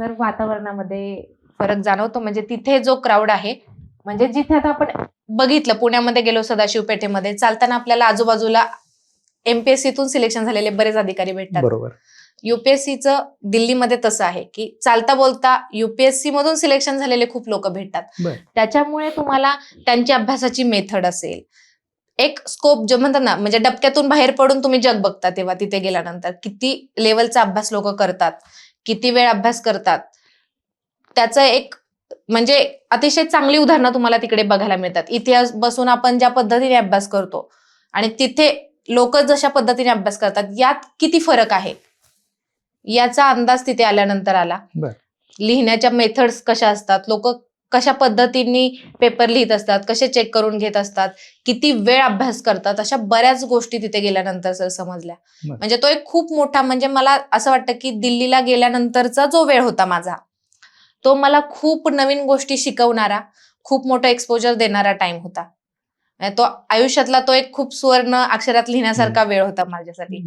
Sir वातावरणामध्ये फरक जाणवतो. म्हणजे तिथे जो क्राऊड आहे, म्हणजे जिथे आता आपण बघितलं पुण्यामध्ये गेलो सदाशिव पेठेमध्ये चालताना आपल्याला आजूबाजूला एमपीएससीतून सिलेक्शन झालेले बरेच अधिकारी भेटतात. बरोबर. युपीएससीचं दिल्लीमध्ये तसं आहे की चालता बोलता युपीएससी मधून सिलेक्शन झालेले खूप लोक भेटतात. त्याच्यामुळे तुम्हाला त्यांची अभ्यासाची मेथड असेल, एक स्कोप जे म्हणतात ना, म्हणजे डबक्यातून बाहेर पडून तुम्ही जग बघता तेव्हा तिथे गेल्यानंतर किती लेवलचा अभ्यास लोक करतात, किती वेळ अभ्यास करतात, त्याचं एक म्हणजे अतिशय चांगली उदाहरणं तुम्हाला तिकडे बघायला मिळतात. इतिहास बसून आपण ज्या पद्धतीने अभ्यास करतो आणि तिथे लोक जशा पद्धतीने अभ्यास करतात यात किती फरक आहे याचा अंदाज तिथे आल्यानंतर आला. लिहिण्याच्या मेथड्स कशा असतात, लोक कशा पद्धतीने पेपर लिहित असतात, कसे चेक करून घेत असतात, किती वेळ अभ्यास करतात, अशा बऱ्याच गोष्टी तिथे गेल्यानंतर सर समजल्या. म्हणजे तो एक खूप मोठा, म्हणजे मला असं वाटतं की दिल्लीला गेल्यानंतरचा जो वेळ होता माझा, तो मला खूप नवीन गोष्टी शिकवणारा, खूप मोठं एक्सपोजर देणारा टाइम होता. तो आयुष्यातला तो एक खूप सुवर्ण अक्षरात लिहिण्यासारखा वेळ होता माझ्यासाठी.